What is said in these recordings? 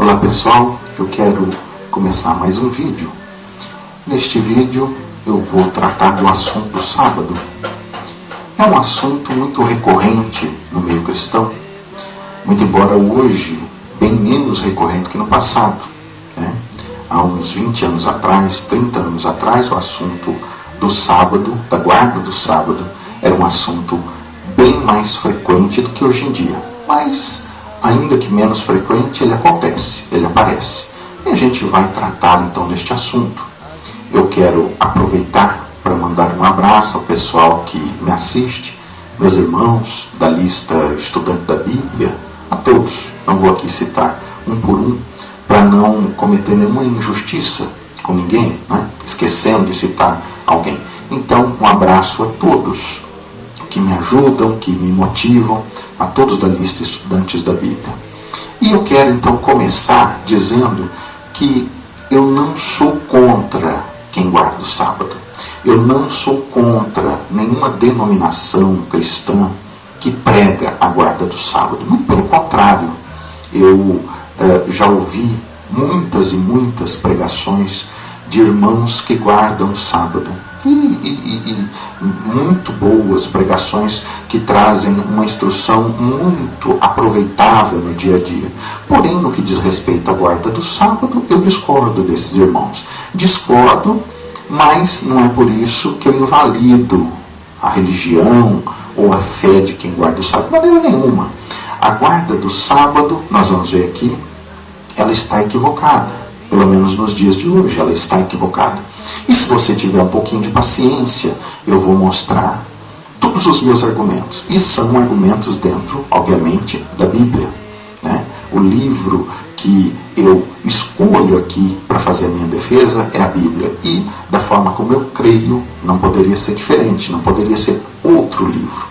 Olá pessoal, eu quero começar mais um vídeo. Neste vídeo eu vou tratar do assunto do sábado. É um assunto muito recorrente no meio cristão, muito embora hoje bem menos recorrente que no passado, né? Há uns 20 anos atrás, 30 anos atrás, o assunto do sábado, da guarda do sábado, era um assunto bem mais frequente do que hoje em dia. Mas, ainda que menos frequente, ele acontece, ele aparece. E a gente vai tratar então deste assunto. Eu quero aproveitar para mandar um abraço ao pessoal que me assiste, meus irmãos da lista Estudante da Bíblia, a todos. Não vou aqui citar um por um, para não cometer nenhuma injustiça com ninguém, né? Esquecendo de citar alguém. Então, um abraço a todos que me ajudam, que me motivam, a todos da lista Estudantes da Bíblia. E eu quero então começar dizendo que eu não sou contra quem guarda o sábado. Eu não sou contra nenhuma denominação cristã que prega a guarda do sábado. Muito pelo contrário, eu já ouvi muitas e muitas pregações de irmãos que guardam o sábado. E muito boas pregações que trazem uma instrução muito aproveitável no dia a dia. Porém, no que diz respeito à guarda do sábado, eu discordo desses irmãos. Discordo, mas não é por isso que eu invalido a religião ou a fé de quem guarda o sábado. De maneira nenhuma. A guarda do sábado, nós vamos ver aqui, ela está equivocada. Pelo menos nos dias de hoje, ela está equivocada. E se você tiver um pouquinho de paciência, eu vou mostrar todos os meus argumentos. E são argumentos dentro, obviamente, da Bíblia, né? O livro que eu escolho aqui para fazer a minha defesa é a Bíblia. E da forma como eu creio, não poderia ser diferente, não poderia ser outro livro.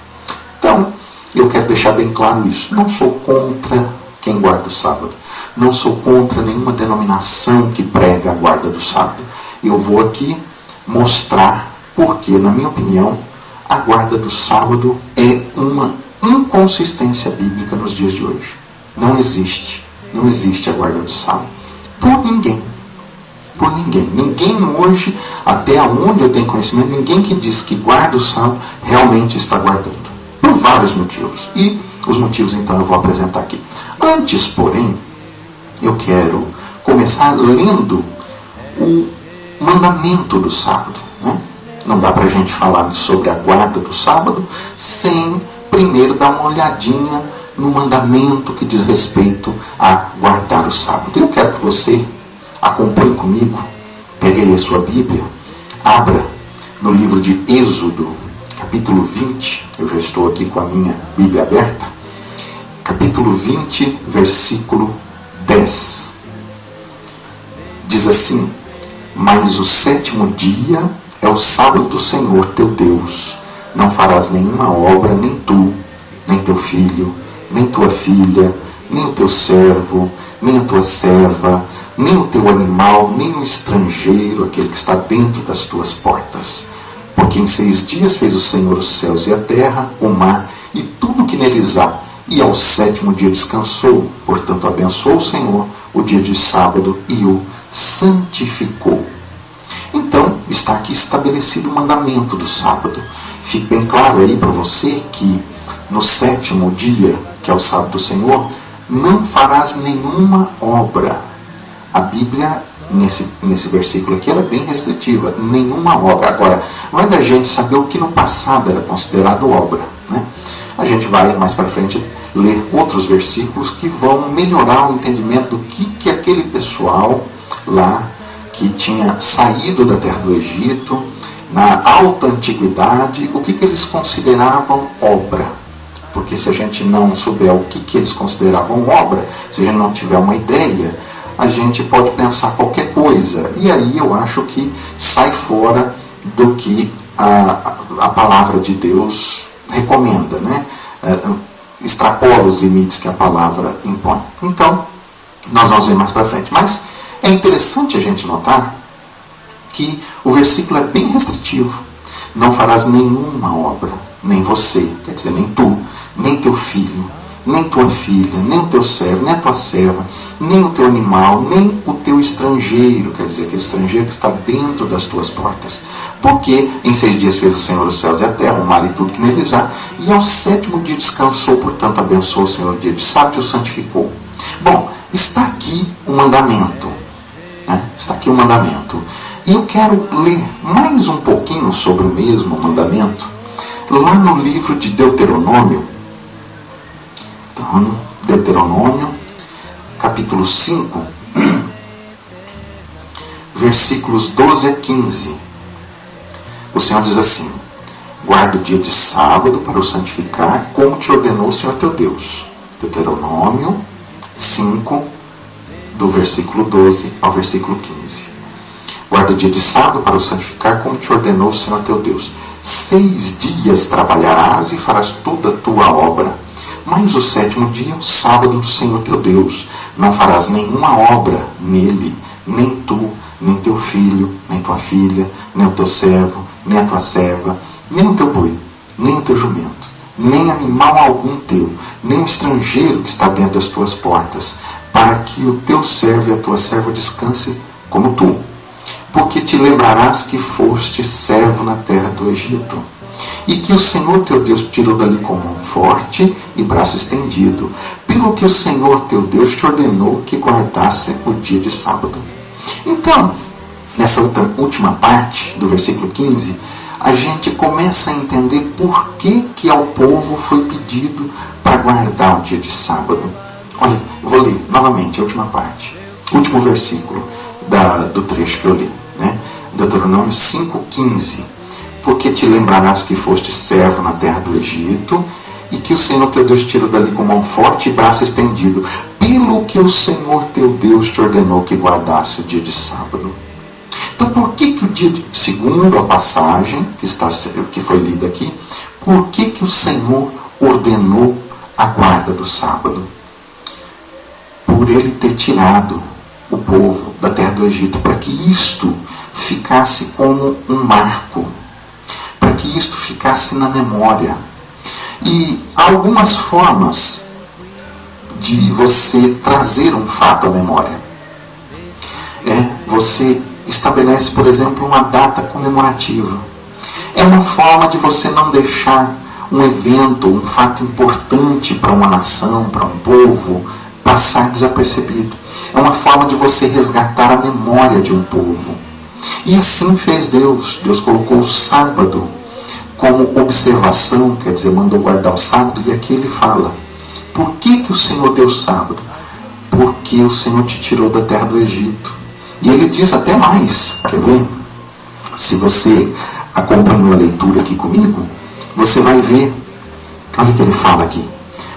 Então, eu quero deixar bem claro isso. Não sou contra quem guarda o sábado. Não sou contra nenhuma denominação que prega a guarda do sábado. Eu vou aqui mostrar porque, na minha opinião, a guarda do sábado é uma inconsistência bíblica nos dias de hoje. Não existe a guarda do sábado. Por ninguém. Por ninguém. Ninguém hoje, até onde eu tenho conhecimento, ninguém que diz que guarda o sábado realmente está guardando. Por vários motivos. E os motivos, então, eu vou apresentar aqui. Antes, porém, eu quero começar lendo o mandamento do sábado, né? Não dá para a gente falar sobre a guarda do sábado sem primeiro dar uma olhadinha no mandamento que diz respeito a guardar o sábado. Eu quero que você acompanhe comigo, pegue aí a sua Bíblia, abra no livro de Êxodo, capítulo 20, eu já estou aqui com a minha Bíblia aberta, capítulo 20, versículo 10. Diz assim: mas o sétimo dia é o sábado do Senhor teu Deus. Não farás nenhuma obra, nem tu, nem teu filho, nem tua filha, nem o teu servo, nem a tua serva, nem o teu animal, nem o estrangeiro, aquele que está dentro das tuas portas. Porque em 6 dias fez o Senhor os céus e a terra, o mar e tudo que neles há. E ao sétimo dia descansou. Portanto, abençoou o Senhor o dia de sábado e o santificou. Então, está aqui estabelecido o mandamento do sábado. Fique bem claro aí para você que no sétimo dia, que é o sábado do Senhor, não farás nenhuma obra. A Bíblia, nesse versículo aqui, ela é bem restritiva. Nenhuma obra. Agora, vai da gente saber o que no passado era considerado obra, né? A gente vai mais para frente ler outros versículos que vão melhorar o entendimento do que aquele pessoal lá que tinha saído da terra do Egito, na alta antiguidade, o que eles consideravam obra. Porque se a gente não souber o que eles consideravam obra, se a gente não tiver uma ideia, a gente pode pensar qualquer coisa. E aí eu acho que sai fora do que a palavra de Deus recomenda, né? Extrapola os limites que a palavra impõe. Então, nós vamos ver mais para frente. Mas é interessante a gente notar que o versículo é bem restritivo. Não farás nenhuma obra, nem você, quer dizer, nem tu, nem teu filho, nem tua filha, nem o teu servo, nem a tua serva, nem o teu animal, nem o teu estrangeiro, quer dizer, aquele estrangeiro que está dentro das tuas portas. Porque em 6 dias fez o Senhor os céus e a terra, o mar e tudo que neles há, e ao 7º dia descansou, portanto abençoou o Senhor o dia de sábado e o santificou. Bom, está aqui o mandamento, né? Está aqui o mandamento. E eu quero ler mais um pouquinho sobre o mesmo mandamento, lá no livro de Deuteronômio. Então, Deuteronômio, capítulo 5, versículos 12 a 15. O Senhor diz assim: guarda o dia de sábado para o santificar, como te ordenou o Senhor teu Deus. Deuteronômio 5, do versículo 12 ao versículo 15. Guarda o dia de sábado para o santificar, como te ordenou o Senhor teu Deus. 6 dias trabalharás e farás toda a tua obra. Mas o 7º dia, o sábado do Senhor teu Deus. Não farás nenhuma obra nele, nem tu, nem teu filho, nem tua filha, nem o teu servo, nem a tua serva, nem o teu boi, nem o teu jumento, nem animal algum teu, nem o estrangeiro que está dentro das tuas portas, para que o teu servo e a tua serva descanse como tu. Porque te lembrarás que foste servo na terra do Egito, e que o Senhor teu Deus te tirou dali com mão forte e braço estendido, pelo que o Senhor teu Deus te ordenou que guardasse o dia de sábado. Então, nessa última parte do versículo 15, a gente começa a entender por que ao povo foi pedido para guardar o dia de sábado. Olha, eu vou ler novamente a última parte, último versículo do trecho que eu li, né? Deuteronômio 5,15. Porque te lembrarás que foste servo na terra do Egito, e que o Senhor teu Deus te tirou dali com mão forte e braço estendido, pelo que o Senhor teu Deus te ordenou que guardasse o dia de sábado. Então, por que o dia, segundo a passagem que foi lida aqui, por que o Senhor ordenou a guarda do sábado? Por ele ter tirado o povo da terra do Egito, para que isto ficasse como um marco, para que isto ficasse na memória. E há algumas formas de você trazer um fato à memória. Você estabelece, por exemplo, uma data comemorativa. É uma forma de você não deixar um evento, um fato importante para uma nação, para um povo, passar desapercebido. É uma forma de você resgatar a memória de um povo. E assim fez Deus. Deus colocou o sábado como observação, quer dizer, mandou guardar o sábado, e aqui ele fala: por que o Senhor deu o sábado? Porque o Senhor te tirou da terra do Egito. E ele diz até mais, quer ver? Se você acompanhou a leitura aqui comigo, você vai ver, olha o que ele fala aqui: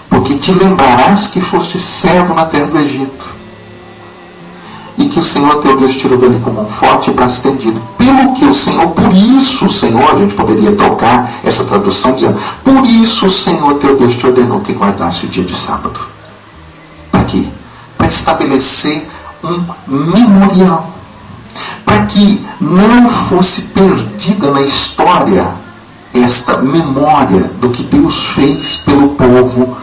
porque te lembrarás que foste servo na terra do Egito, e que o Senhor teu Deus tirou dali com mão forte e braço estendido. Pelo que o Senhor, por isso o Senhor, a gente poderia trocar essa tradução dizendo: por isso o Senhor teu Deus te ordenou que guardasse o dia de sábado. Para quê? Para estabelecer um memorial, para que não fosse perdida na história esta memória do que Deus fez pelo povo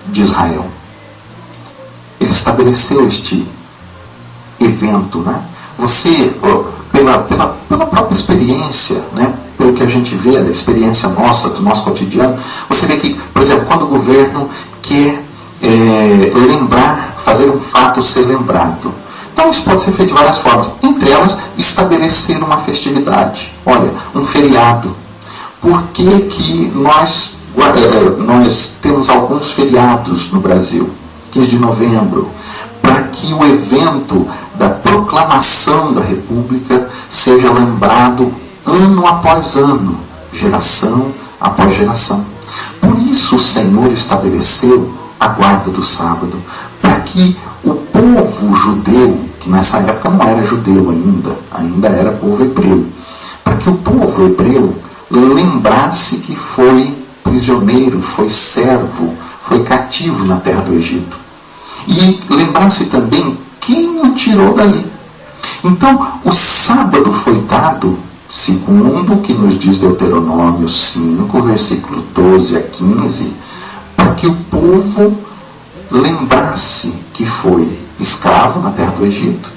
de Israel. Ele estabeleceu este evento, né? Você, pela própria experiência, né? Pelo que a gente vê, a experiência nossa, do nosso cotidiano, você vê que, por exemplo, quando o governo quer lembrar, fazer um fato ser lembrado, então isso pode ser feito de várias formas. Entre elas, estabelecer uma festividade. Olha, um feriado. Por que nós temos alguns feriados no Brasil? 15 de novembro. Para que o evento da proclamação da República seja lembrado ano após ano, geração após geração. Por isso o Senhor estabeleceu a guarda do sábado, para que o povo judeu, que nessa época não era judeu ainda era povo hebreu, para que o povo hebreu lembrasse que foi prisioneiro, foi servo, foi cativo na terra do Egito. E lembrasse também quem o tirou dali. Então, o sábado foi dado segundo o que nos diz Deuteronômio 5, versículo 12 a 15, para que o povo lembrasse que foi escravo na terra do Egito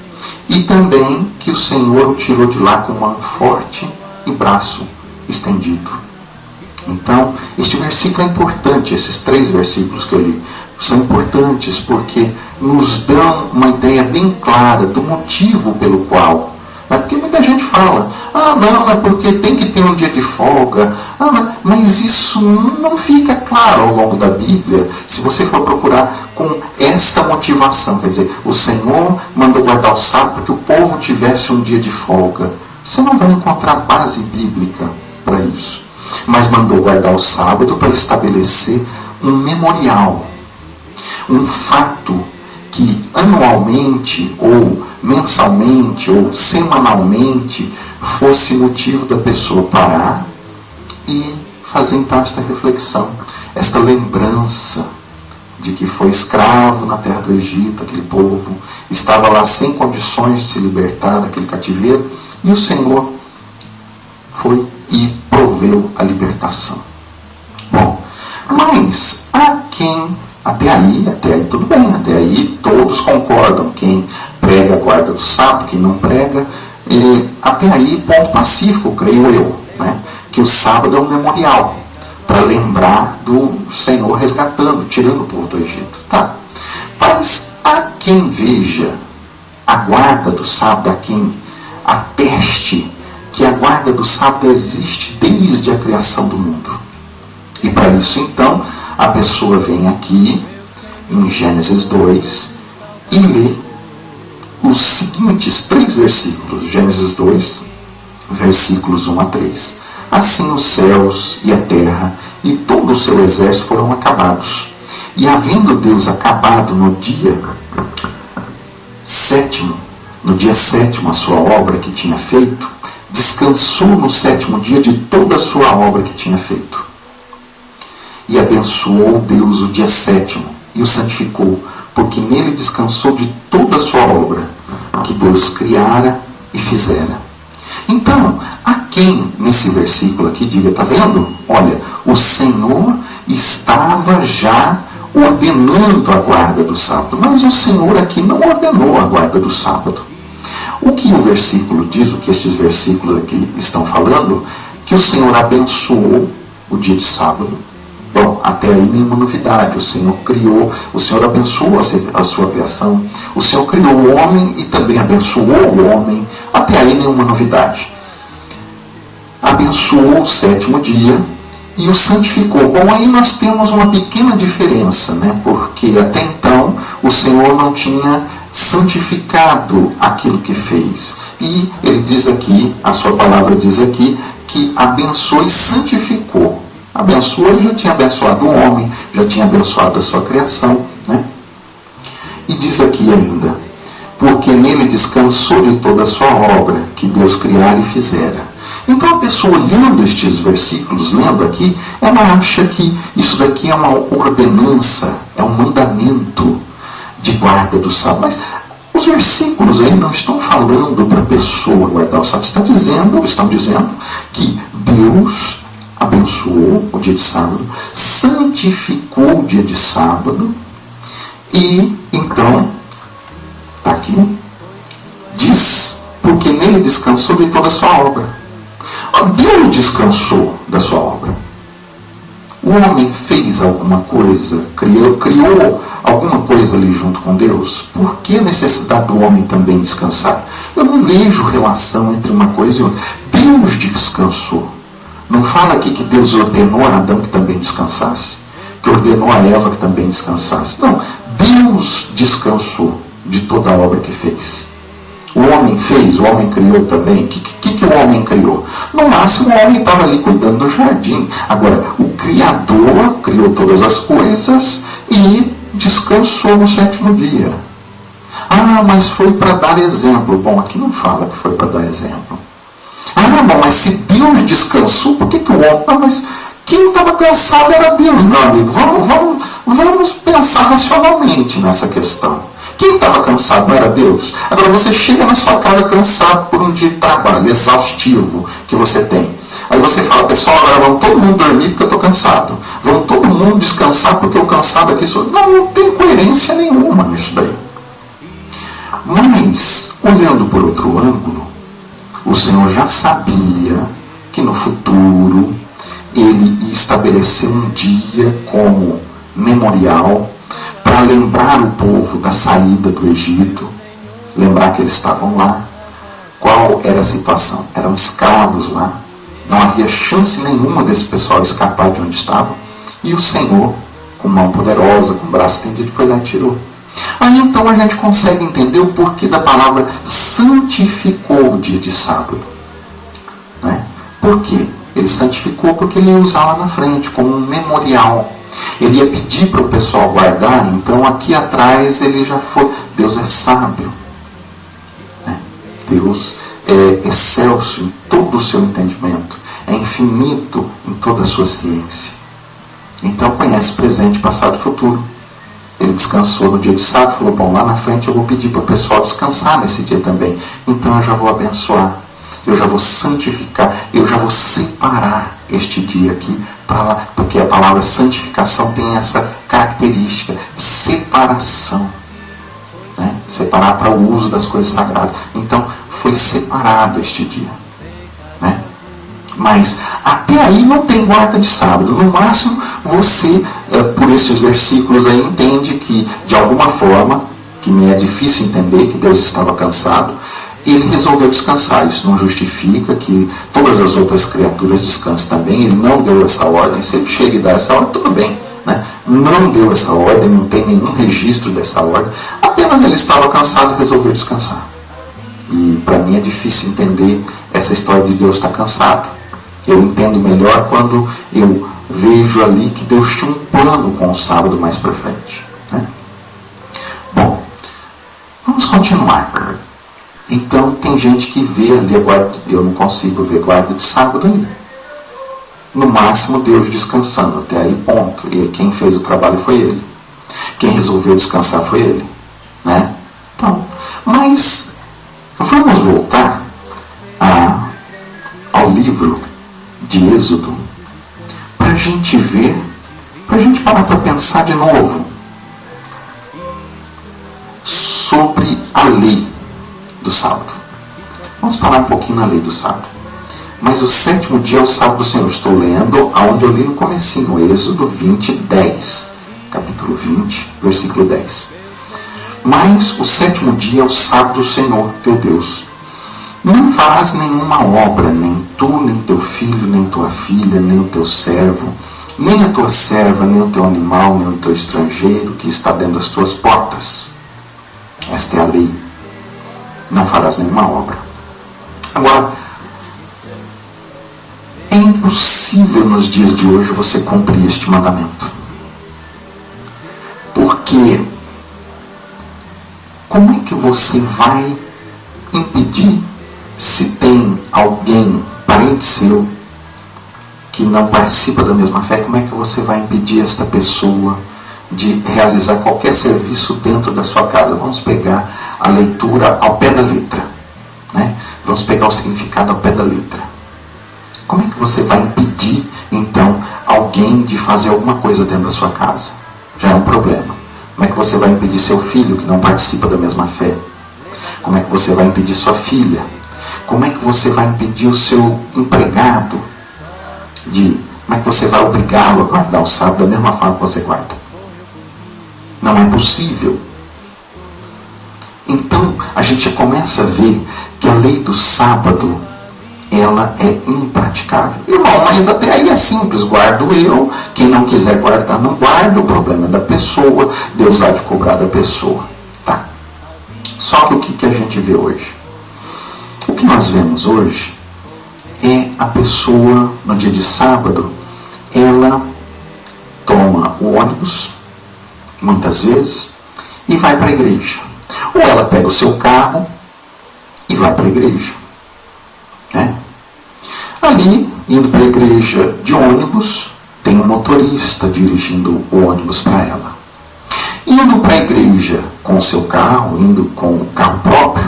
e também que o Senhor o tirou de lá com mão forte e braço estendido. Então, este versículo é importante, esses 3 versículos que eu li são importantes porque nos dão uma ideia bem clara do motivo pelo qual. Porque muita gente fala, não, é porque tem que ter um dia de folga. Mas isso não fica claro ao longo da Bíblia, se você for procurar com esta motivação. Quer dizer, o Senhor mandou guardar o sábado para que o povo tivesse um dia de folga. Você não vai encontrar base bíblica para isso. Mas mandou guardar o sábado para estabelecer um memorial, um fato que anualmente, ou mensalmente, ou semanalmente, fosse motivo da pessoa parar e fazer então esta reflexão, esta lembrança de que foi escravo na terra do Egito, aquele povo estava lá sem condições de se libertar daquele cativeiro, e o Senhor foi e proveu a libertação. Bom, mas há quem, até aí tudo bem, até aí todos concordam, quem prega a guarda do sábado, quem não prega, até aí ponto pacífico, creio eu, né? Que o sábado é um memorial, para lembrar do Senhor resgatando, tirando o povo do Egito. Tá. Mas há quem veja a guarda do sábado, há quem ateste que a guarda do sábado existe desde a criação do mundo. E para isso, então, a pessoa vem aqui, em Gênesis 2, e lê os seguintes 3 versículos. Gênesis 2, versículos 1 a 3. Assim os céus e a terra e todo o seu exército foram acabados. E havendo Deus acabado no dia sétimo a sua obra que tinha feito, descansou no 7º dia de toda a sua obra que tinha feito. E abençoou Deus o dia 7º e o santificou, porque nele descansou de toda a sua obra que Deus criara e fizera. Então, há quem nesse versículo aqui diga, está vendo? Olha, o Senhor estava já ordenando a guarda do sábado, mas o Senhor aqui não ordenou a guarda do sábado. O que o versículo diz, o que estes versículos aqui estão falando, que o Senhor abençoou o dia de sábado. Bom, até aí nenhuma novidade. O Senhor criou, o Senhor abençoou a sua criação. O Senhor criou o homem e também abençoou o homem. Até aí nenhuma novidade. Abençoou o 7º dia e o santificou. Bom, aí nós temos uma pequena diferença, né? Porque até então o Senhor não tinha santificado aquilo que fez. E ele diz aqui, a sua palavra diz aqui, que abençoou e santificou. Abençoou, ele já tinha abençoado o homem, já tinha abençoado a sua criação, né? E diz aqui ainda, porque nele descansou de toda a sua obra que Deus criara e fizera. Então a pessoa olhando estes versículos, lendo aqui, ela acha que isso daqui é uma ordenança, é um mandamento de guarda do sábado. Mas os versículos aí não estão falando para a pessoa guardar o sábado, estão dizendo que Deus abençoou o dia de sábado, santificou o dia de sábado, e então, está aqui, diz, porque nele descansou de toda a sua obra. Deus descansou da sua obra. O homem fez alguma coisa, criou alguma coisa ali junto com Deus. Por que a necessidade do homem também descansar? Eu não vejo relação entre uma coisa e outra. Deus descansou. Não fala aqui que Deus ordenou a Adão que também descansasse, que ordenou a Eva que também descansasse. Não, Deus descansou de toda a obra que fez. O homem fez, o homem criou também. O que o homem criou? No máximo o homem estava ali cuidando do jardim. Agora, o Criador criou todas as coisas e descansou no 7º dia. Mas foi para dar exemplo. Bom, aqui não fala que foi para dar exemplo. Bom, mas se Deus descansou, por que o homem... mas quem estava cansado era Deus, meu amigo. Vamos pensar racionalmente nessa questão. Quem estava cansado não era Deus? Agora você chega na sua casa cansado por um dia de trabalho exaustivo que você tem. Aí você fala, pessoal, agora vamos todo mundo dormir porque eu estou cansado. Vamos todo mundo descansar porque eu cansado aqui sou. Não tem coerência nenhuma nisso daí. Mas, olhando por outro ângulo, o Senhor já sabia que no futuro ele ia estabelecer um dia como memorial para lembrar o povo da saída do Egito, lembrar que eles estavam lá. Qual era a situação? Eram escravos lá. Não havia chance nenhuma desse pessoal escapar de onde estavam. E o Senhor, com mão poderosa, com braço estendido, foi lá e tirou. Aí então a gente consegue entender o porquê da palavra santificou o dia de sábado. Né? Por quê? Ele santificou porque ele ia usar lá na frente como um memorial. Ele ia pedir para o pessoal guardar, então aqui atrás ele já foi. Deus é sábio. Né? Deus é excelso em todo o seu entendimento. É infinito em toda a sua ciência. Então conhece presente, passado e futuro. Ele descansou no dia de sábado, falou, bom, lá na frente eu vou pedir para o pessoal descansar nesse dia também. Então eu já vou abençoar, eu já vou santificar, eu já vou separar este dia aqui para lá, porque a palavra santificação tem essa característica, separação. Né? Separar para o uso das coisas sagradas. Então foi separado este dia. Né? Mas até aí não tem guarda de sábado. No máximo você, por esses versículos aí, entende que de alguma forma, que me é difícil entender, que Deus estava cansado, ele resolveu descansar. Isso não justifica que todas as outras criaturas descansem também. Ele não deu essa ordem. Se ele chega e dá essa ordem, tudo bem. Né? Não deu essa ordem, não tem nenhum registro dessa ordem. Apenas ele estava cansado e resolveu descansar. E para mim é difícil entender essa história de Deus estar cansado. Eu entendo melhor quando eu vejo ali que Deus tinha um plano com o sábado mais para frente. Né? Bom, vamos continuar. Então tem gente que vê ali a guarda, eu não consigo ver guarda de sábado ali. No máximo Deus descansando, até aí ponto. E quem fez o trabalho foi ele. Quem resolveu descansar foi ele. Né? Então, mas vamos voltar ao livro de Êxodo para a gente ver, para a gente parar para pensar de novo sobre a lei do sábado. Vamos parar um pouquinho na lei do sábado. Mas o sétimo dia é o sábado do Senhor. Estou lendo aonde eu li no comecinho, Êxodo 20, 10. Capítulo 20, versículo 10. Mas o sétimo dia é o sábado do Senhor, teu Deus. Não farás nenhuma obra, nem tu, nem teu filho, nem tua filha, nem o teu servo, nem a tua serva, nem o teu animal, nem o teu estrangeiro que está dentro das tuas portas. Esta é a lei. Não farás nenhuma obra. Agora, é impossível nos dias de hoje você cumprir este mandamento. Porque como é que você vai impedir, se tem alguém, parente seu, que não participa da mesma fé, como é que você vai impedir esta pessoa de realizar qualquer serviço dentro da sua casa? Vamos pegar a leitura ao pé da letra. Né? Vamos pegar o significado ao pé da letra. Como é que você vai impedir, então, alguém de fazer alguma coisa dentro da sua casa? Já é um problema. Como é que você vai impedir seu filho que não participa da mesma fé? Como é que você vai impedir sua filha? Como é que você vai impedir o seu empregado como é que você vai obrigá-lo a guardar o sábado da mesma forma que você guarda? Não é possível. Então, a gente começa a ver que a lei do sábado, ela é impraticável. Irmão, mas até aí é simples, guardo eu, quem não quiser guardar não guarda, o problema é da pessoa, Deus há de cobrar da pessoa. Tá. Só que o que a gente vê hoje? O que nós vemos hoje é a pessoa, no dia de sábado, ela toma o ônibus, muitas vezes, e vai para a igreja. Ou ela pega o seu carro e vai para a igreja. Né? Ali, indo para a igreja de ônibus, tem um motorista dirigindo o ônibus para ela. Indo para a igreja com com o seu carro, indo com o carro próprio,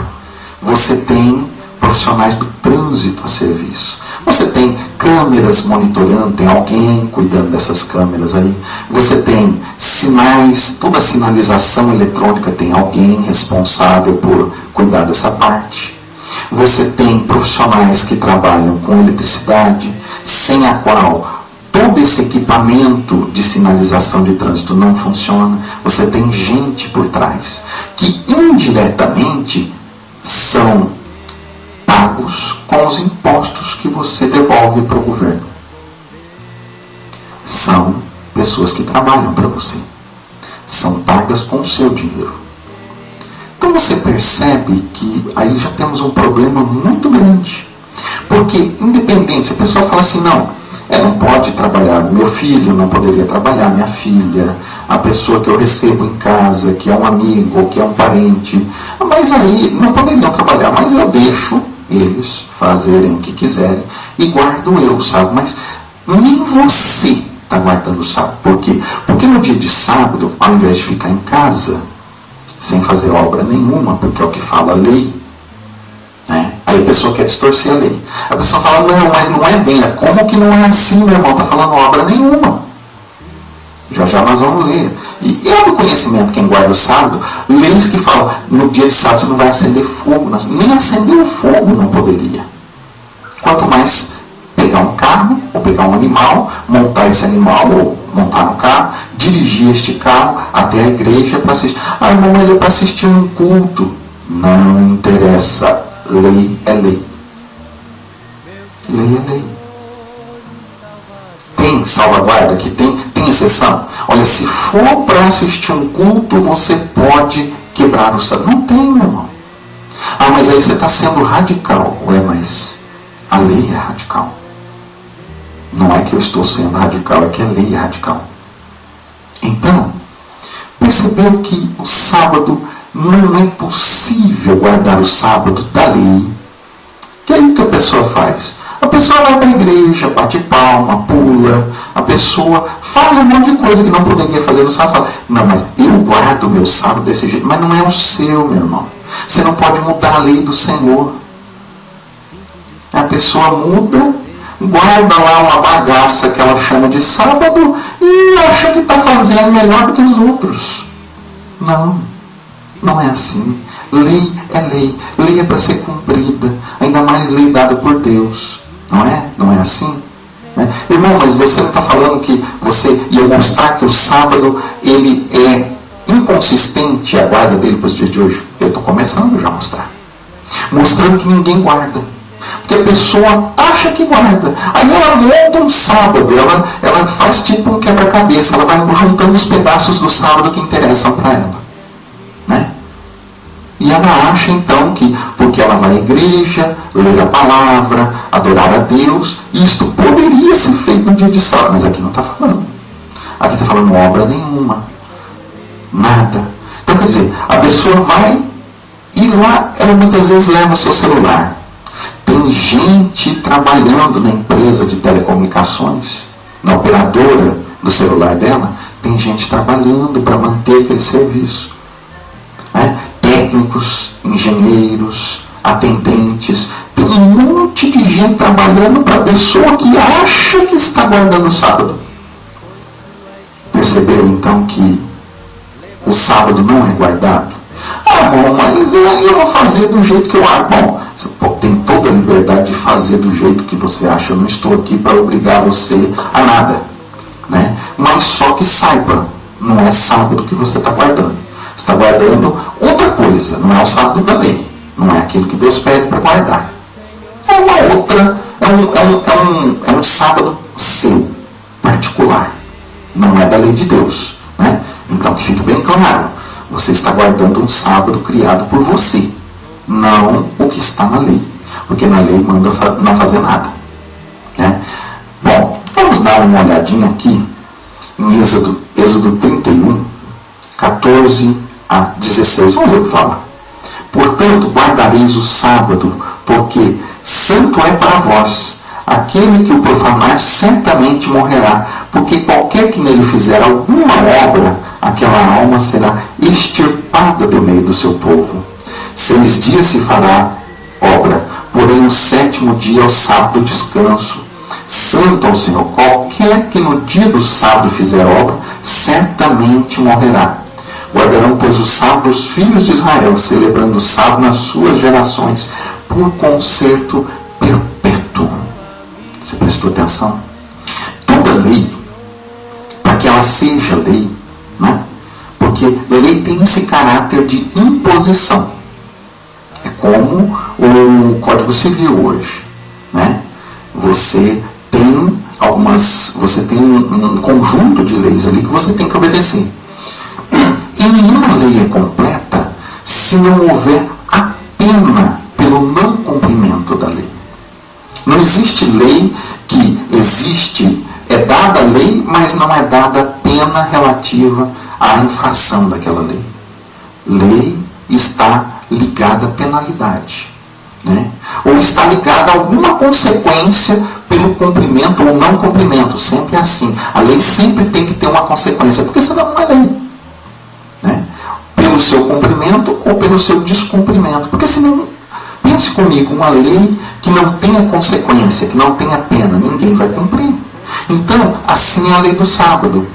você tem profissionais do trânsito a serviço. Você tem câmeras monitorando, tem alguém cuidando dessas câmeras aí. Você tem sinais, toda a sinalização eletrônica tem alguém responsável por cuidar dessa parte. Você tem profissionais que trabalham com eletricidade, sem a qual todo esse equipamento de sinalização de trânsito não funciona. Você tem gente por trás que indiretamente são pagos com os impostos que você devolve para o governo. São pessoas que trabalham para você. São pagas com o seu dinheiro. Então você percebe que aí já temos um problema muito grande. Porque, independente, se a pessoa fala assim, não pode trabalhar, meu filho não poderia trabalhar, minha filha, a pessoa que eu recebo em casa, que é um amigo, ou que é um parente, mas aí não poderiam trabalhar, mas eu deixo eles fazerem o que quiserem e guardo eu, sabe? Mas nem você está guardando o sábado. Por quê? Porque no dia de sábado, ao invés de ficar em casa, sem fazer obra nenhuma, porque é o que fala a lei, né? Aí a pessoa quer distorcer a lei. A pessoa fala, não, mas não é bem. Como que não é assim, meu irmão? Está falando obra nenhuma. Já nós vamos ler. E é do conhecimento quem guarda o sábado, leis que falam, no dia de sábado você não vai acender fogo. Nem acender o fogo não poderia. Quanto mais pegar um carro, ou pegar um animal, montar esse animal, ou montar no carro, dirigir este carro até a igreja para assistir. Ah, irmão, mas é para assistir um culto. Não interessa. Lei é lei. Lei é lei. Tem salvaguarda aqui? Tem exceção? Olha, se for para assistir um culto, você pode quebrar o sábado. Não tem, meu irmão. Ah, mas aí você está sendo radical. Ué, mas a lei é radical. Não é que eu estou sendo radical, é que a lei é radical. Então, percebeu que o sábado não é possível guardar o sábado da lei. Que aí o que a pessoa faz? A pessoa vai para a igreja, bate palma, pula, a pessoa faz um monte de coisa que não poderia fazer no sábado. Fala, não, mas eu guardo o meu sábado desse jeito. Mas não é o seu, meu irmão. Você não pode mudar a lei do Senhor. A pessoa muda, guarda lá uma bagaça que ela chama de sábado e acha que está fazendo melhor do que os outros. Não é assim. Lei é lei. Lei é para ser cumprida. Ainda mais lei dada por Deus. Não é assim? Irmão, mas você não está falando que você ia mostrar que o sábado ele é inconsistente a guarda dele para os dias de hoje? Eu estou começando já a mostrar. Mostrando que ninguém guarda. Porque a pessoa acha que guarda. Aí ela monta um sábado. Ela faz tipo um quebra-cabeça. Ela vai juntando os pedaços do sábado que interessam para ela. E ela acha então que, porque ela vai à igreja, ler a palavra, adorar a Deus, isto poderia ser feito no dia de sábado, mas aqui não está falando. Aqui está falando obra nenhuma. Nada. Então quer dizer, a pessoa vai e lá ela muitas vezes leva o seu celular. Tem gente trabalhando na empresa de telecomunicações, na operadora do celular dela, tem gente trabalhando para manter aquele serviço. Técnicos, engenheiros, atendentes, tem um monte de gente trabalhando para a pessoa que acha que está guardando o sábado. Perceberam então que o sábado não é guardado? Ah, bom, mas eu vou fazer do jeito que eu acho. Bom, você tem toda a liberdade de fazer do jeito que você acha. Eu não estou aqui para obrigar você a nada, né? Mas só que saiba, não é sábado que você está guardando. Você está guardando outra coisa, não é o sábado da lei, não é aquilo que Deus pede para guardar. É uma outra, é um sábado seu, particular, não é da lei de Deus, né? Então que fique bem claro, você está guardando um sábado criado por você, não o que está na lei, porque na lei manda não fazer nada, né? Bom, vamos dar uma olhadinha aqui em Êxodo 31, 14 a 16, vamos ver o que fala. Portanto, guardareis o sábado, porque santo é para vós. Aquele que o profanar certamente morrerá, porque qualquer que nele fizer alguma obra, aquela alma será extirpada do meio do seu povo. 6 dias se fará obra, porém o 7º dia é o sábado descanso, santo ao Senhor. Qualquer que no dia do sábado fizer obra, certamente morrerá. Guardarão, pois, o sábado os filhos de Israel, celebrando o sábado nas suas gerações, por concerto perpétuo. Você prestou atenção? Toda lei, para que ela seja lei, né? Porque a lei tem esse caráter de imposição. É como o Código Civil hoje, né? Você tem um conjunto de leis ali que você tem que obedecer. E nenhuma lei é completa se não houver a pena pelo não cumprimento da lei. Não existe lei que é dada a lei, mas não é dada a pena relativa à infração daquela lei. Lei está ligada à penalidade, né? Ou está ligada a alguma consequência pelo cumprimento ou não cumprimento. Sempre é assim. A lei sempre tem que ter uma consequência, porque senão não é lei, né? Pelo seu cumprimento ou pelo seu descumprimento. Porque senão, pense comigo, uma lei que não tenha consequência, que não tenha pena, ninguém vai cumprir. Então, assim é a lei do sábado. O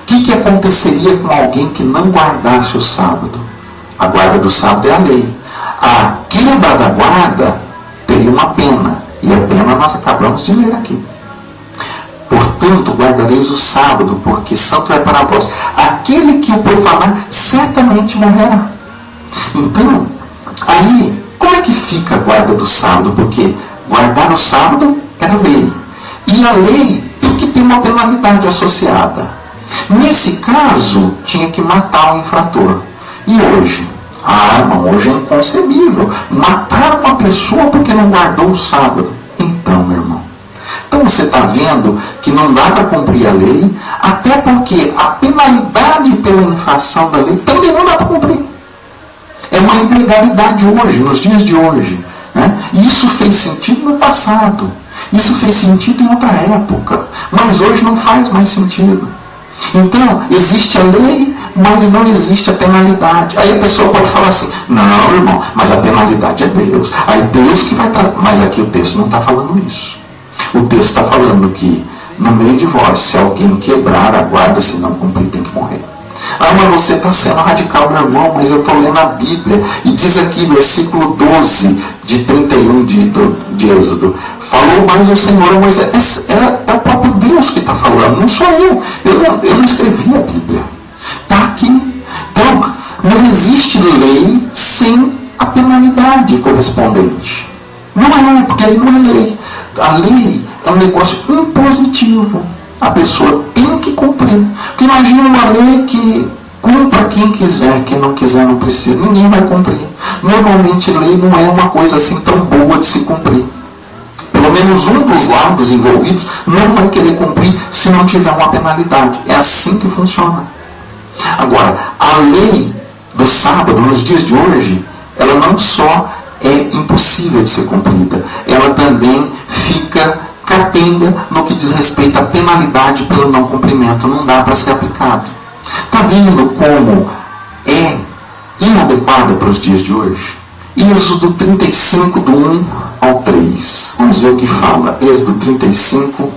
que aconteceria com alguém que não guardasse o sábado? A guarda do sábado é a lei. A quebra da guarda teria uma pena. E a pena nós acabamos de ler aqui. Portanto, guardareis o sábado, porque santo é para vós. Aquele que o profanar, certamente morrerá. Então, aí, como é que fica a guarda do sábado? Porque guardar o sábado era lei. E a lei tem que ter uma penalidade associada. Nesse caso, tinha que matar o infrator. E hoje? Hoje é inconcebível. Matar uma pessoa porque não guardou o sábado. Então, meu irmão. Então você está vendo que não dá para cumprir a lei, até porque a penalidade pela infração da lei também não dá para cumprir. É uma ilegalidade hoje, nos dias de hoje, né? E isso fez sentido no passado. Isso fez sentido em outra época. Mas hoje não faz mais sentido. Então, existe a lei, mas não existe a penalidade. Aí a pessoa pode falar assim, não, irmão, mas a penalidade é Deus. Aí Deus que vai tratar. Mas aqui o texto não está falando isso. O texto está falando que, no meio de vós, se alguém quebrar a guarda, se não cumprir, tem que morrer. Ah, mas você está sendo radical, meu irmão, mas eu estou lendo a Bíblia. E diz aqui, versículo 12 de 31 de Êxodo. Falou mais o Senhor, mas é o próprio Deus que está falando, não sou eu. Eu não escrevi a Bíblia. Está aqui. Então, não existe lei sem a penalidade correspondente. Não é, porque aí não é lei. A lei é um negócio impositivo. A pessoa tem que cumprir. Porque imagina uma lei que cumpra quem quiser, quem não quiser não precisa. Ninguém vai cumprir. Normalmente lei não é uma coisa assim tão boa de se cumprir. Pelo menos um dos lados envolvidos não vai querer cumprir se não tiver uma penalidade. É assim que funciona. Agora, a lei do sábado, nos dias de hoje, ela não só é impossível de ser cumprida, ela também fica capenga no que diz respeito à penalidade pelo não cumprimento. Não dá para ser aplicado. Está vendo como é inadequada para os dias de hoje? Êxodo 35, do 1 ao 3. Vamos ver o que fala. Êxodo 35,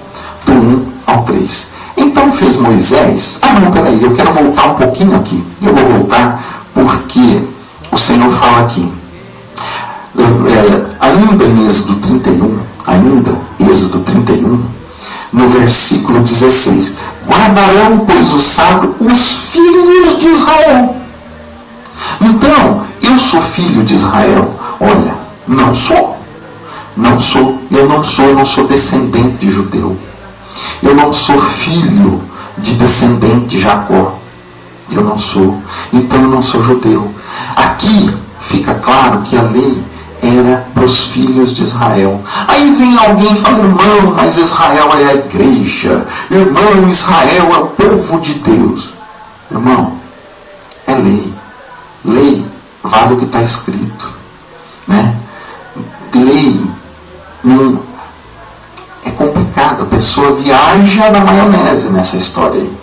do 1 ao 3. Então fez Moisés... não, peraí, eu quero voltar um pouquinho aqui. Eu vou voltar porque o Senhor fala aqui. Ainda em Êxodo 31, Êxodo 31, no versículo 16. Guardarão, pois, o sábado os filhos de Israel. Então, eu sou filho de Israel? Olha, não sou. Eu não sou descendente de judeu. Eu não sou filho de descendente de Jacó. Eu não sou. Então eu não sou judeu. Aqui fica claro que a lei era para os filhos de Israel. Aí vem alguém e fala, irmão, mas Israel é a igreja. Irmão, Israel é o povo de Deus. Irmão, é lei. Lei vale o que está escrito, né? Lei não é complicado. A pessoa viaja na maionese nessa história aí.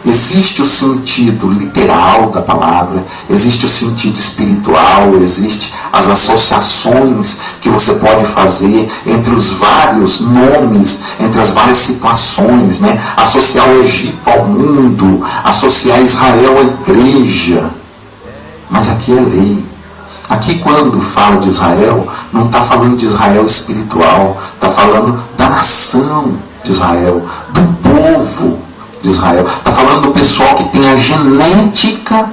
Existe o sentido literal da palavra, existe o sentido espiritual, existe as associações que você pode fazer entre os vários nomes, entre as várias situações, né? Associar o Egito ao mundo, associar Israel à igreja. Mas aqui é lei. Aqui, quando fala de Israel, não está falando de Israel espiritual, está falando da nação de Israel, do povo de Israel. Está falando do pessoal que tem a genética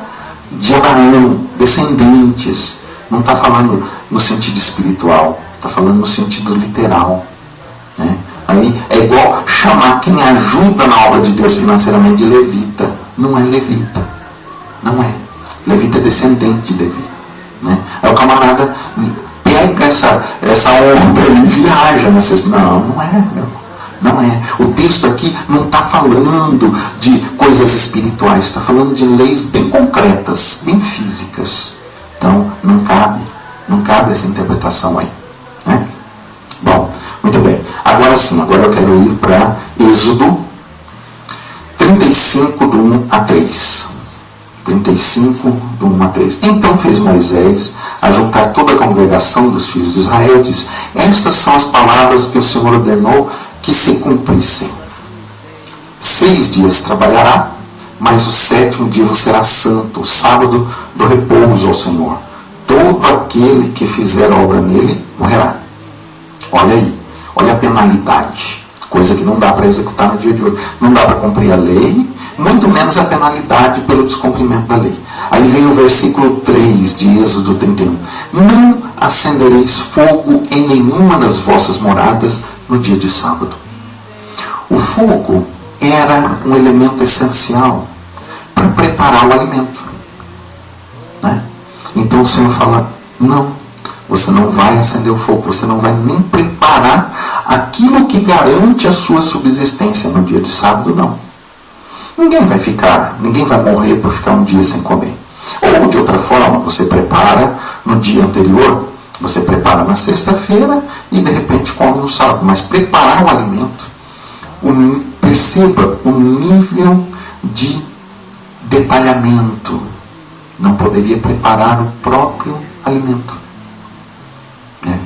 de Abraão, descendentes. Não está falando no sentido espiritual, está falando no sentido literal. Né? Aí é igual chamar quem ajuda na obra de Deus financeiramente de levita. Não é levita. Não é. Levita é descendente de Levi. Né? Aí o camarada pega essa obra e viaja. Não é, meu. Não é. O texto aqui não está falando de coisas espirituais, está falando de leis bem concretas, bem físicas. Então, não cabe essa interpretação aí. Né? Bom, muito bem. Agora sim, agora eu quero ir para Êxodo 35, do 1 a 3. 35, do 1 a 3. Então fez Moisés a juntar toda a congregação dos filhos de Israel, diz: estas são as palavras que o Senhor ordenou que se cumprissem. 6 dias trabalhará, mas o 7º dia será santo, o sábado do repouso ao Senhor. Todo aquele que fizer obra nele morrerá. Olha aí, olha a penalidade, coisa que não dá para executar no dia de hoje. Não dá para cumprir a lei, muito menos a penalidade pelo descumprimento da lei. Aí vem o versículo 3 de Êxodo 31. Não acendereis fogo em nenhuma das vossas moradas no dia de sábado. O fogo era um elemento essencial para preparar o alimento. Né? Então o Senhor fala: não, você não vai acender o fogo, você não vai nem preparar aquilo que garante a sua subsistência no dia de sábado, não. Ninguém vai morrer por ficar um dia sem comer. Ou de outra forma, você prepara no dia anterior, você prepara na sexta-feira e de repente come no sábado. Mas preparar o alimento, perceba o nível de detalhamento. Não poderia preparar o próprio alimento. Né?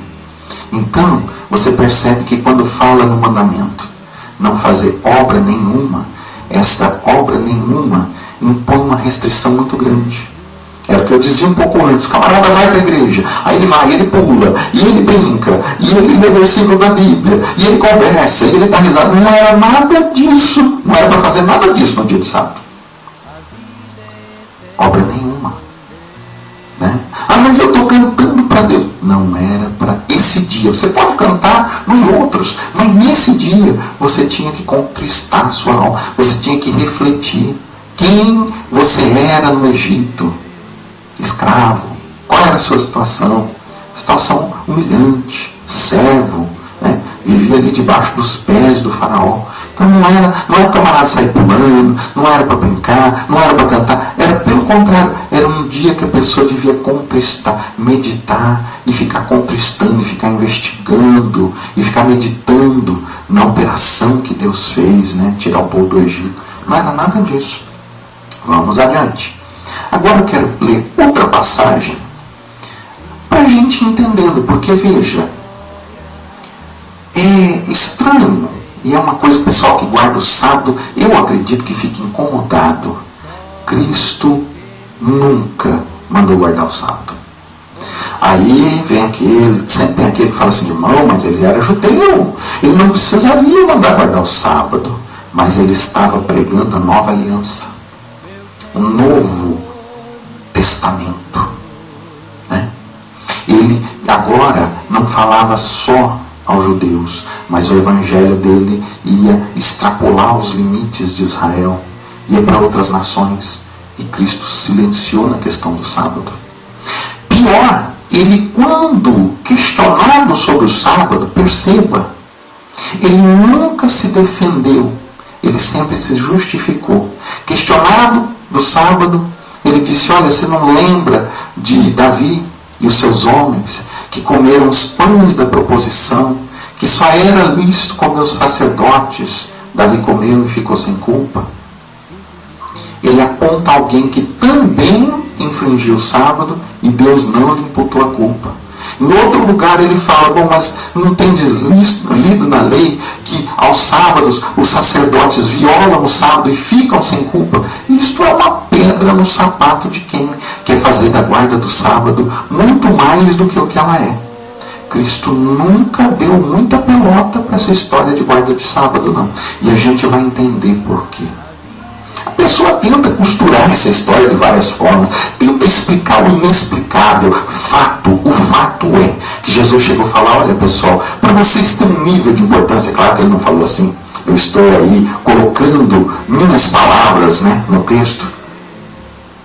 Então, você percebe que quando fala no mandamento, não fazer obra nenhuma, essa obra nenhuma impõe uma restrição muito grande. Era o que eu dizia um pouco antes: o camarada vai para a igreja, aí ele vai, ele pula, e ele brinca, e ele lê versículo da Bíblia, e ele conversa, e ele está risado. Não era nada disso, não era para fazer nada disso no dia de sábado. Obra nenhuma. Né? Ah, mas eu estou cantando para Deus. Não era para esse dia. Você pode cantar nos outros, mas nesse dia você tinha que contristar a sua alma, você tinha que refletir quem você era no Egito. Escravo, qual era a sua situação? Situação humilhante, servo, né? Vivia ali debaixo dos pés do faraó. Então não era o camarada sair pulando, não era para brincar, não era para cantar, era pelo contrário, era um dia que a pessoa devia contristar, meditar e ficar contristando, e ficar investigando, e ficar meditando na operação que Deus fez, né? Tirar o povo do Egito. Não era nada disso. Vamos adiante. Agora eu quero ler outra passagem para a gente entendendo, porque veja, é estranho, e é uma coisa, pessoal que guarda o sábado, eu acredito que fica incomodado. Cristo nunca mandou guardar o sábado. Aí sempre tem aquele que fala assim: irmão, mas ele era judeu, ele não precisaria mandar guardar o sábado, mas ele estava pregando a nova aliança, um novo testamento. Né? Ele agora não falava só aos judeus, mas o evangelho dele ia extrapolar os limites de Israel, ia para outras nações, e Cristo silenciou na questão do sábado. Pior, ele, quando questionado sobre o sábado, perceba, ele nunca se defendeu, ele sempre se justificou. Questionado do sábado, ele disse: olha, você não lembra de Davi e os seus homens que comeram os pães da proposição, que só era lícito comer os sacerdotes? Davi comeu e ficou sem culpa. ele aponta alguém que também infringiu o sábado e Deus não lhe imputou a culpa. Em outro lugar ele fala, bom, mas não tem lido na lei que aos sábados os sacerdotes violam o sábado e ficam sem culpa? Isto é uma pedra no sapato de quem quer fazer da guarda do sábado muito mais do que o que ela é. Cristo nunca deu muita pelota para essa história de guarda de sábado, não. E a gente vai entender por quê. A pessoa tenta costurar essa história de várias formas, tenta explicar o inexplicável. O fato é que Jesus chegou a falar, olha pessoal, para vocês terem um nível de importância, claro que ele não falou assim, eu estou aí colocando minhas palavras, né, no texto.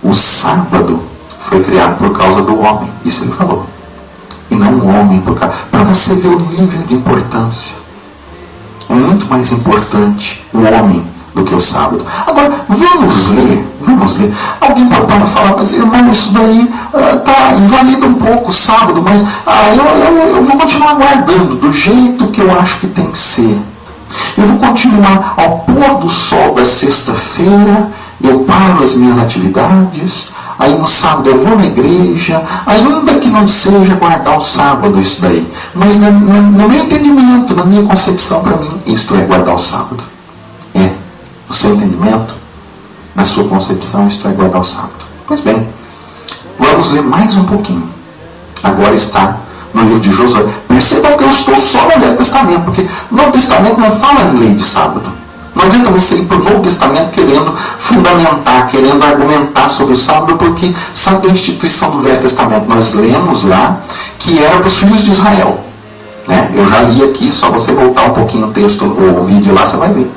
O sábado foi criado por causa do homem, isso ele falou. E não o homem por causa. Para você ver o nível de importância. É muito mais importante o homem do que o sábado. Agora, vamos ler. Alguém pode falar, mas irmão, isso daí invalida um pouco o sábado, mas eu vou continuar guardando do jeito que eu acho que tem que ser. Eu vou continuar ao pôr do sol da sexta-feira, eu paro as minhas atividades, aí no sábado eu vou na igreja, ainda que não seja guardar o sábado isso daí, mas no meu entendimento, na minha concepção, para mim, isto é guardar o sábado. No seu entendimento, na sua concepção, isto é guardar o sábado. Pois bem, vamos ler mais um pouquinho. Agora está no livro de Josué. Percebam que eu estou só no Velho Testamento, porque no Novo Testamento não fala em lei de sábado. Não adianta você ir para o Novo Testamento querendo fundamentar, querendo argumentar sobre o sábado, porque sabe da instituição do Velho Testamento? Nós lemos lá que era para os filhos de Israel. Eu já li aqui, só você voltar um pouquinho o texto, o vídeo lá, você vai ver.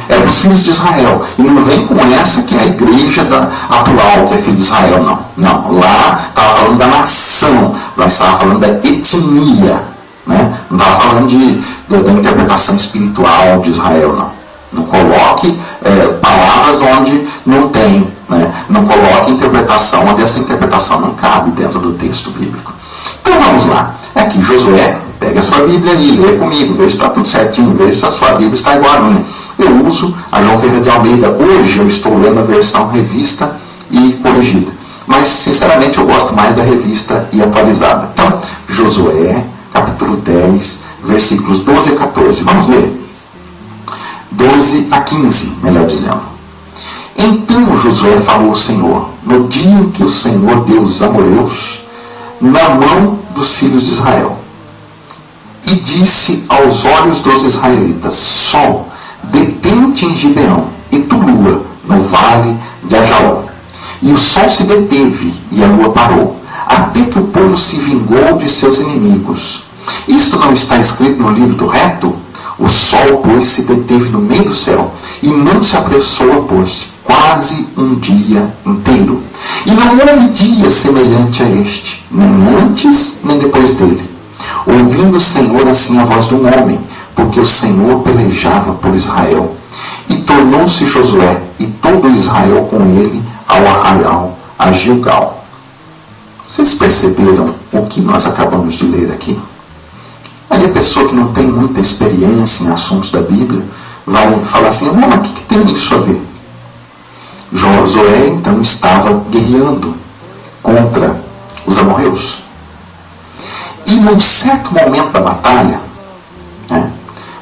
Era para os filhos de Israel. E não vem com essa que é a igreja atual, que é filho de Israel, não. Lá estava falando da nação, lá estava falando da etnia. Não estava falando da interpretação espiritual de Israel, não. Não coloque palavras onde não tem. Não coloque interpretação onde essa interpretação não cabe dentro do texto bíblico. Então vamos lá. Aqui Josué, pega a sua Bíblia e lê comigo, vê se está tudo certinho, vê se a sua Bíblia está igual a minha. Eu uso a João Ferreira de Almeida. Hoje eu estou lendo a versão revista e corrigida. Mas, sinceramente, eu gosto mais da revista e atualizada. Então, Josué, capítulo 10, versículos 12 a 14. Vamos ler. 12 a 15, melhor dizendo. Então Josué falou ao Senhor, no dia em que o Senhor deu os amorreus na mão dos filhos de Israel. E disse aos olhos dos israelitas, Sol, detente em Gibeão, e tu, lua, no vale de Ajalon. E o sol se deteve, e a lua parou, até que o povo se vingou de seus inimigos. Isto não está escrito no livro do reto? O sol, pois, se deteve no meio do céu, e não se apressou a pôr-se, quase um dia inteiro. E não houve dia semelhante a este, nem antes, nem depois dele. Ouvindo o Senhor assim a voz de um homem, porque o Senhor pelejava por Israel. E tornou-se Josué e todo Israel com ele ao arraial, a Gilgal. Vocês perceberam o que nós acabamos de ler aqui? Aí a pessoa que não tem muita experiência em assuntos da Bíblia vai falar assim, mas o que tem isso a ver? Josué então estava guerreando contra os amorreus. E num certo momento da batalha,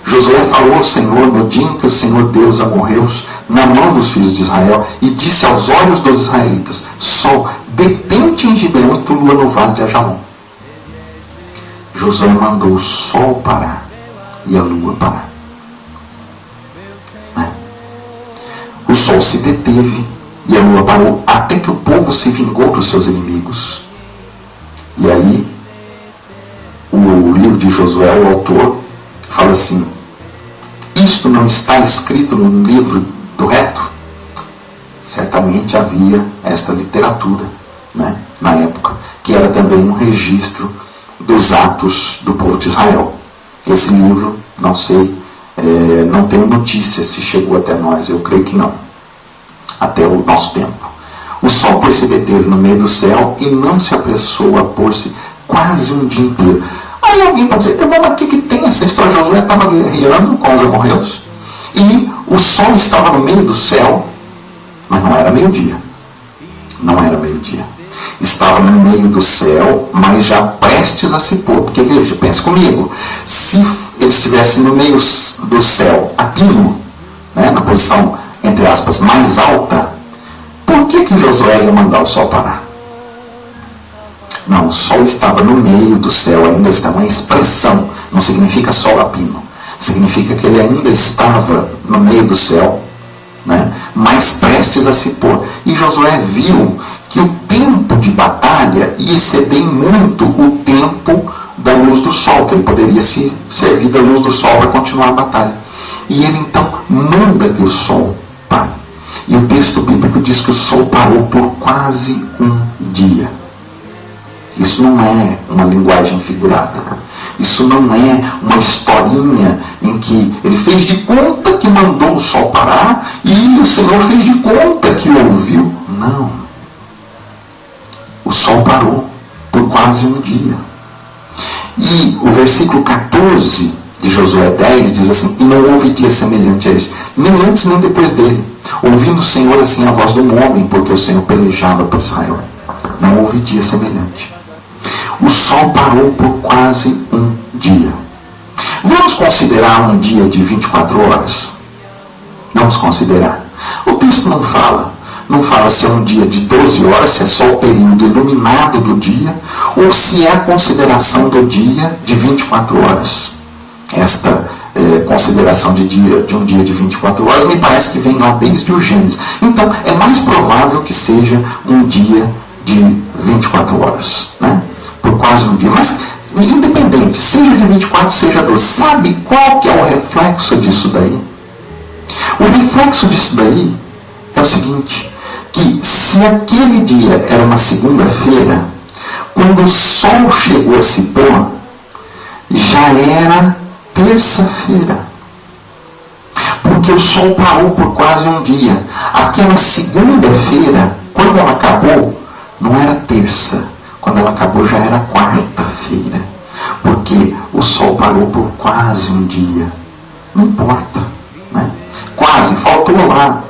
Josué falou ao Senhor no dia em que o Senhor deu os amorreus na mão dos filhos de Israel e disse aos olhos dos israelitas, Sol, detente em Gibeão e tu, lua, no vale de Ajalon. Josué mandou o sol parar e a lua parar. O sol se deteve e a lua parou até que o povo se vingou dos seus inimigos. E aí, o livro de Josué, o autor, fala assim, isto não está escrito no livro do reto? Certamente havia esta literatura, na época, que era também um registro dos atos do povo de Israel. Esse livro, não sei, não tenho notícia se chegou até nós, eu creio que não, até o nosso tempo. O sol, pois, se deteve no meio do céu e não se apressou a pôr-se quase um dia inteiro. Aí alguém pode dizer, mas o que tem essa história? Josué estava guerreando com os amorreus e o sol estava no meio do céu Mas não era meio-dia. Não era meio-dia. Estava no meio do céu, mas já prestes a se pôr. Porque veja, pense comigo, se ele estivesse no meio do céu, a pino, né, na posição, entre aspas, mais alta, por que Josué ia mandar o sol parar? Não, o sol estava no meio do céu, ainda está uma expressão, não significa sol a pino. Significa que ele ainda estava no meio do céu, né, mas prestes a se pôr. E Josué viu que o tempo de batalha ia exceder muito o tempo da luz do sol, que ele poderia se servir da luz do sol para continuar a batalha. E ele então manda que o sol pare. E o texto bíblico diz que o sol parou por quase um dia. Isso não é uma linguagem figurada. Isso não é uma historinha em que ele fez de conta que mandou o sol parar e o Senhor fez de conta que ouviu. Não. O sol parou por quase um dia. E o versículo 14 de Josué 10 diz assim: e não houve dia semelhante a esse, nem antes nem depois dele, ouvindo o Senhor assim a voz de um homem, porque o Senhor pelejava por Israel. Não houve dia semelhante. O sol parou por quase um dia. Vamos considerar um dia de 24 horas? Vamos considerar. O texto não fala se é um dia de 12 horas, se é só o período iluminado do dia, ou se é a consideração do dia de 24 horas. Esta consideração de um dia de 24 horas me parece que vem lá desde o Gênesis. Então, é mais provável que seja um dia de 24 horas, né? Por quase um dia. Mas, independente, seja de 24, seja 12, sabe qual que é o reflexo disso daí? O reflexo disso daí é o seguinte, que se aquele dia era uma segunda-feira, quando o sol chegou a se pôr, já era terça-feira. Porque o sol parou por quase um dia. Aquela segunda-feira, quando ela acabou, não era terça. Quando ela acabou, já era quarta-feira. Porque o sol parou por quase um dia. Não importa, né? Quase, faltou lá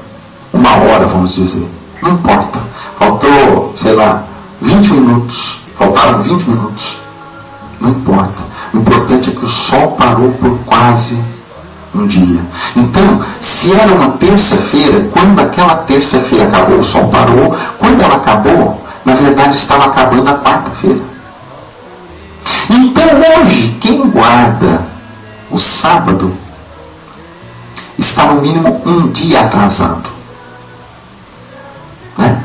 uma hora, vamos dizer. Não importa. Faltou, sei lá, 20 minutos. Faltaram 20 minutos. Não importa. O importante é que o sol parou por quase um dia. Então, se era uma terça-feira, quando aquela terça-feira acabou, o sol parou. Quando ela acabou, na verdade estava acabando a quarta-feira. Então, hoje, quem guarda o sábado está no mínimo um dia atrasado. Né?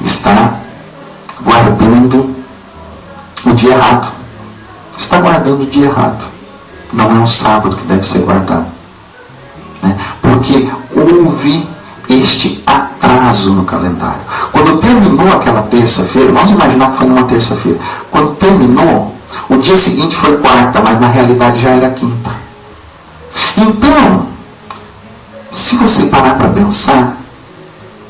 Está guardando o dia errado. Está guardando o dia errado. Não é um sábado que deve ser guardado. Né? Porque houve este atraso no calendário. Quando terminou aquela terça-feira, vamos imaginar que foi numa terça-feira. Quando terminou, o dia seguinte foi quarta, mas na realidade já era quinta. Então, se você parar para pensar,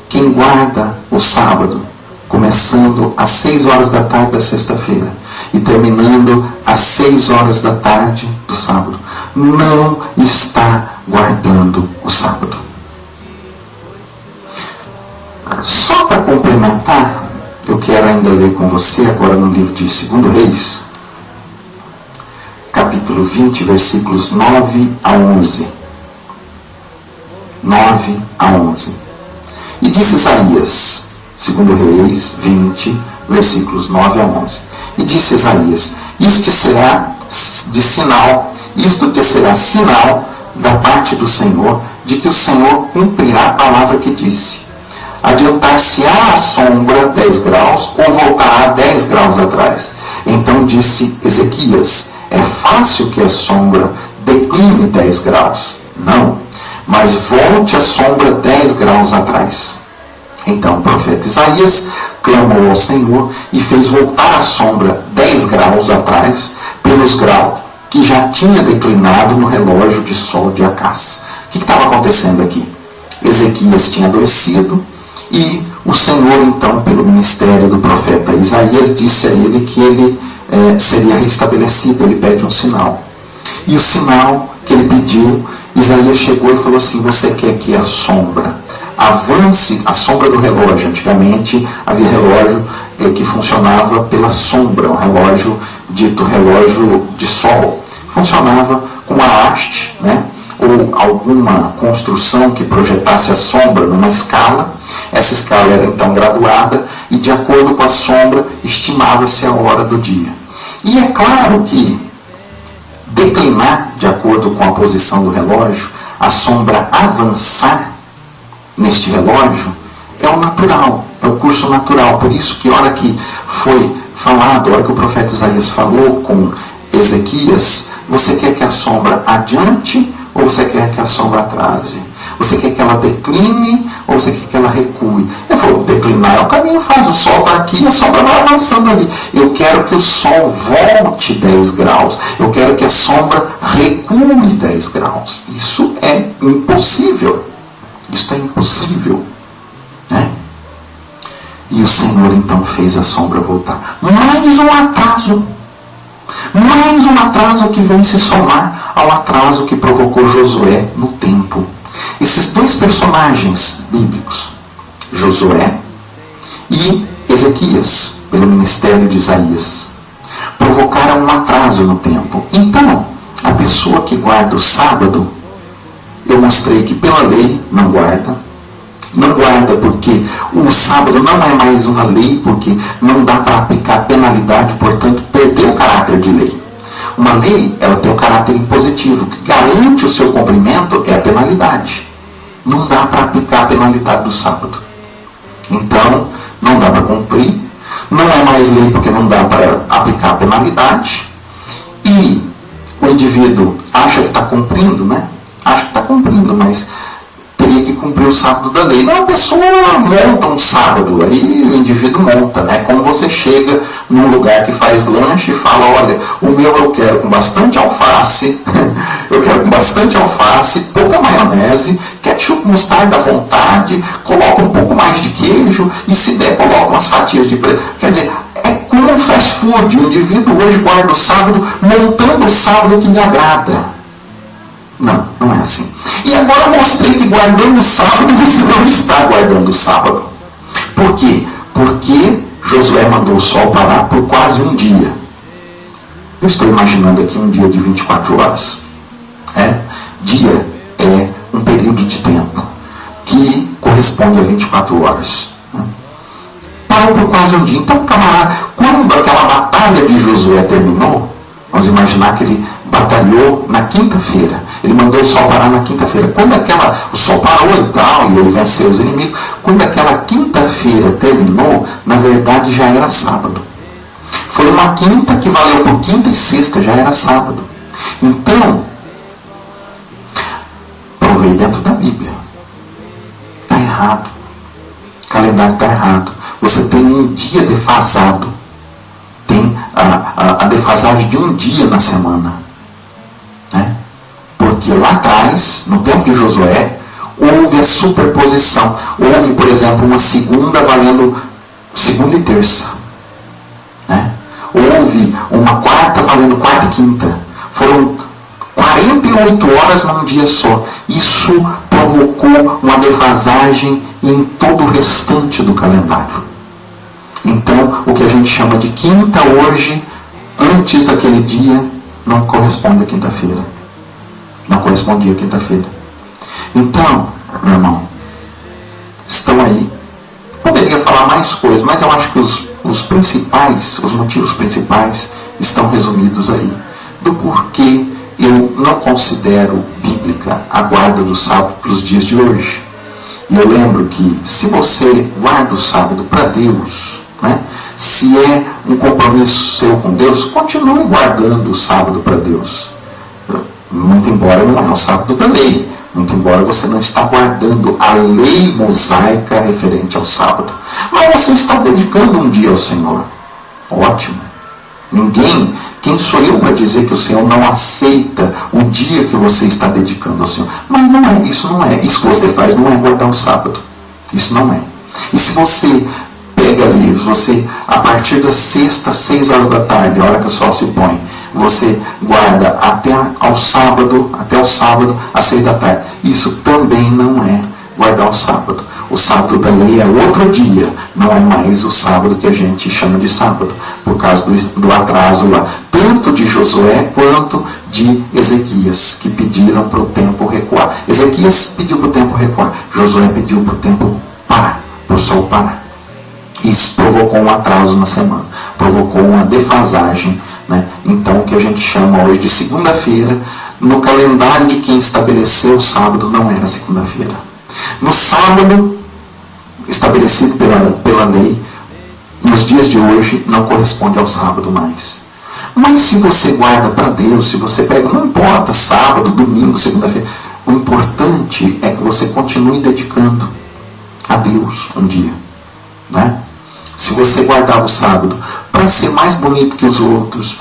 quem guarda o sábado, começando às 6 horas da tarde da sexta-feira e terminando às 6 horas da tarde do sábado, não está guardando o sábado. Só para complementar, eu quero ainda ler com você agora no livro de 2 Reis, capítulo 20, versículos 9 a 11. 9 a 11. E disse Isaías, 2 Reis 20, versículos 9 a 11. E disse Isaías: isto te será sinal da parte do Senhor, de que o Senhor cumprirá a palavra que disse. Adiantar-se-á a sombra 10 graus, ou voltará 10 graus atrás. Então disse Ezequias: é fácil que a sombra decline 10 graus. Não, mas volte a sombra 10 graus atrás. Então o profeta Isaías clamou ao Senhor e fez voltar a sombra 10 graus atrás, pelos graus que já tinha declinado no relógio de sol de Acás. O que estava acontecendo aqui? Ezequias tinha adoecido e o Senhor, então, pelo ministério do profeta Isaías, disse a ele que ele seria restabelecido. Ele pede um sinal. E o sinal que ele pediu, Isaías chegou e falou assim: você quer que a sombra avance a sombra do relógio. Antigamente havia relógio que funcionava pela sombra, um relógio dito relógio de sol. Funcionava com uma haste, né? Ou alguma construção que projetasse a sombra numa escala. Essa escala era então graduada e, de acordo com a sombra, estimava-se a hora do dia. E é claro que declinar, de acordo com a posição do relógio, a sombra avançar neste relógio é o natural, é o curso natural. Por isso que a hora que foi falado, a hora que o profeta Isaías falou com Ezequias, você quer que a sombra adiante ou você quer que a sombra atrase? Você quer que ela decline ou você quer que ela recue? Ele falou, declinar é o caminho fácil. O sol está aqui e a sombra vai avançando ali. Eu quero que o sol volte 10 graus. Eu quero que a sombra recue 10 graus. Isso é impossível. Isso é impossível. Né? E o Senhor então fez a sombra voltar. Mais um atraso. Mais um atraso que vem se somar ao atraso que provocou Josué no tempo. Esses dois personagens bíblicos, Josué e Ezequias, pelo ministério de Isaías, provocaram um atraso no tempo. Então, a pessoa que guarda o sábado, eu mostrei que pela lei não guarda. Não guarda porque o sábado não é mais uma lei, porque não dá para aplicar penalidade, portanto, perdeu o caráter de lei. Uma lei, ela tem um caráter impositivo, que garante o seu cumprimento é a penalidade. Não dá para aplicar a penalidade do sábado. Então, não dá para cumprir. Não é mais lei porque não dá para aplicar a penalidade. E o indivíduo acha que está cumprindo, né? Acha que está cumprindo, mas teria que cumprir o sábado da lei. Não, a pessoa monta um sábado, aí o indivíduo monta, né? Como você chega num lugar que faz lanche e fala, olha, o meu eu quero com bastante alface, eu quero com bastante alface, pouca maionese, ketchup, mostarda à vontade, coloca um pouco mais de queijo e se der, coloca umas fatias de preto. Quer dizer, é como um fast food. O indivíduo hoje guarda o sábado montando o sábado que lhe agrada. Não, não é assim. E agora eu mostrei que guardando o sábado, você não está guardando o sábado. Por quê? Porque Josué mandou o sol parar por quase um dia. Eu estou imaginando aqui um dia de 24 horas. Dia é um período de tempo que corresponde a 24 horas. Parou por quase um dia. Então, camarada, quando aquela batalha de Josué terminou, vamos imaginar que ele batalhou na quinta-feira. Ele mandou o sol parar na quinta-feira. Quando o sol parou e tal, e ele venceu os inimigos, quando aquela quinta-feira terminou, na verdade já era sábado. Foi uma quinta que valeu por quinta e sexta, já era sábado. Então, provei dentro da Bíblia. Está errado. O calendário está errado. Você tem um dia defasado. Tem a defasagem de um dia na semana. Né? Porque lá atrás, no tempo de Josué, houve a superposição. Houve, por exemplo, uma segunda valendo segunda e terça. Né? Houve uma quarta valendo quarta e quinta. Foram 48 horas num dia só. Isso provocou uma defasagem em todo o restante do calendário. Então, o que a gente chama de quinta hoje, antes daquele dia, não corresponde à quinta-feira. Não correspondia à quinta-feira. Então, meu irmão, estão aí. Poderia falar mais coisas, mas eu acho que os motivos principais estão resumidos aí. Do porquê eu não considero bíblica a guarda do sábado para os dias de hoje. E eu lembro que se você guarda o sábado para Deus, né, se é um compromisso seu com Deus, continue guardando o sábado para Deus. Muito embora não é o sábado da lei. Muito embora você não está guardando a lei mosaica referente ao sábado. Mas você está dedicando um dia ao Senhor. Ótimo. Quem sou eu para dizer que o Senhor não aceita o dia que você está dedicando ao Senhor? Mas não é, isso não é. Isso que você faz não é guardar o sábado. Isso não é. E se você pega ali, a partir das sexta, 6 horas da tarde, a hora que o sol se põe, você guarda até o sábado, às 6 da tarde. Isso também não é guardar o sábado. O sábado da lei é outro dia, não é mais o sábado que a gente chama de sábado, por causa do atraso lá, tanto de Josué quanto de Ezequias, que pediram para o tempo recuar. Ezequias pediu para o tempo recuar, Josué pediu para o tempo parar, para o sol parar. Isso provocou um atraso na semana, provocou uma defasagem, né? Então, o que a gente chama hoje de segunda-feira, no calendário de quem estabeleceu o sábado, não era segunda-feira. No sábado, estabelecido pela lei, nos dias de hoje, não corresponde ao sábado mais. Mas se você guarda para Deus, se você pega, não importa, sábado, domingo, segunda-feira, o importante é que você continue dedicando a Deus um dia, né? Se você guardar o sábado para ser mais bonito que os outros,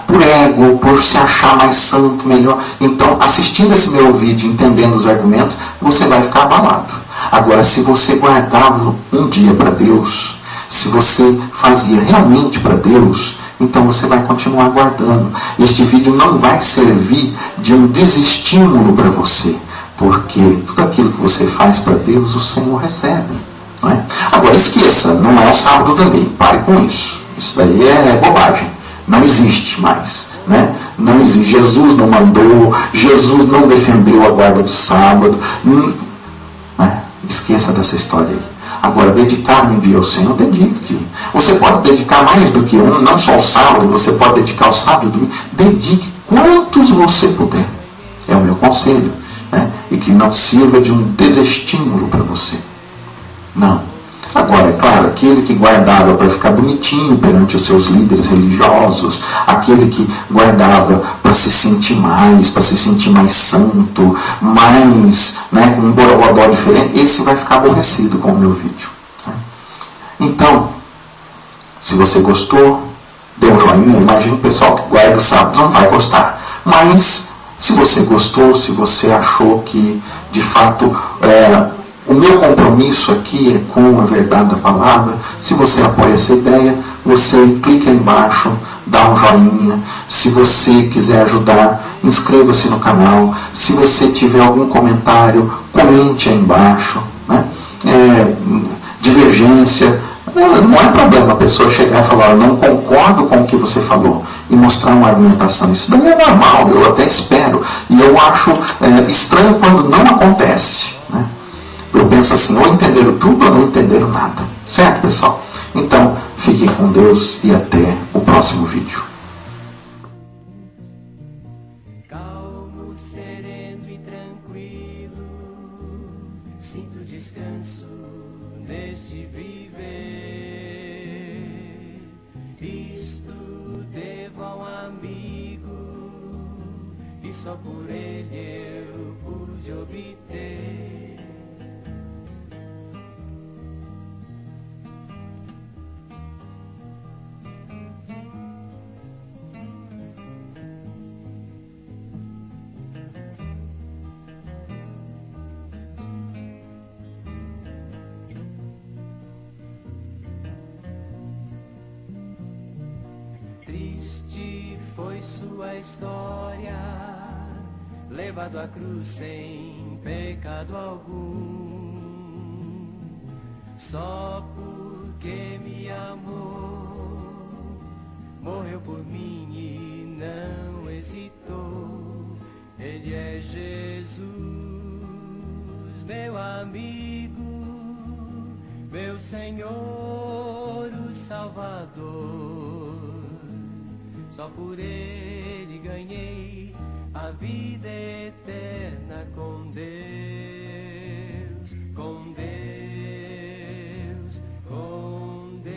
por ego, por se achar mais santo, melhor, então assistindo esse meu vídeo, entendendo os argumentos, você vai ficar abalado. Agora, se você guardava um dia para Deus, se você fazia realmente para Deus, então você vai continuar guardando. Este vídeo não vai servir de um desestímulo para você, porque tudo aquilo que você faz para Deus, o Senhor recebe. Não é? Agora, esqueça, não é o sábado da lei, pare com isso. Isso daí é bobagem, não existe mais. Né? Não existe, Jesus não mandou, Jesus não defendeu a guarda do sábado. Né? Esqueça dessa história aí. Agora, dedicar um dia ao Senhor, dedique. Você pode dedicar mais do que um, não só o sábado, você pode dedicar o sábado e o domingo. Dedique quantos você puder. É o meu conselho. Né? E que não sirva de um desestímulo para você. Não. Agora, é claro, aquele que guardava para ficar bonitinho perante os seus líderes religiosos, aquele que guardava para se sentir mais santo, mais, né, com um borogodó diferente, esse vai ficar aborrecido com o meu vídeo. Né? Então, se você gostou, dê um joinha. Imagina o pessoal que guarda o sábado não vai gostar. Mas, se você gostou, se você achou que, de fato, o meu compromisso aqui é com a verdade da palavra. Se você apoia essa ideia, você clica aí embaixo, dá um joinha. Se você quiser ajudar, inscreva-se no canal. Se você tiver algum comentário, comente aí embaixo. Né? Divergência, não é problema a pessoa chegar e falar, não concordo com o que você falou, e mostrar uma argumentação. Isso daí é normal, eu até espero. E eu acho estranho quando não acontece. Né? Eu penso assim, ou entenderam tudo ou não entenderam nada. Certo, pessoal? Então, fiquem com Deus e até o próximo vídeo. Calmo, sereno e tranquilo, sinto descanso neste viver. Isto devo ao amigo, e só por ele eu pude obter. Triste foi sua história, levado à cruz sem pecado algum, só porque me amou, morreu por mim e não hesitou. Ele é Jesus, meu amigo, meu Senhor, o Salvador. Só por ele ganhei a vida eterna com Deus, com Deus, com Deus.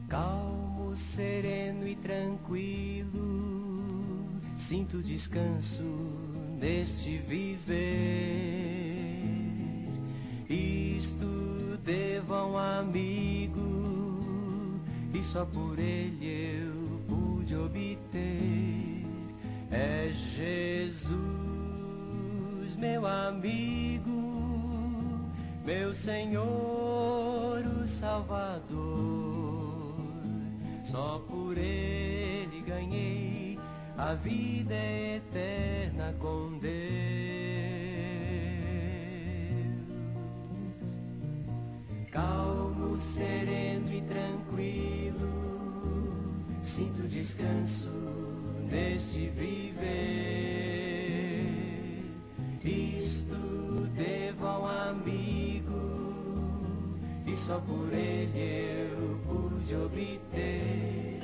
Calmo, sereno e tranquilo, sinto descanso neste viver. Isto devo a um amigo, e só por ele eu pude pude obter. É Jesus, meu amigo, meu Senhor, o Salvador. Só por Ele ganhei a vida eterna com Deus. Calmo, sereno e tranquilo, sinto descanso neste viver. Isto devo ao amigo, e só por ele eu pude obter.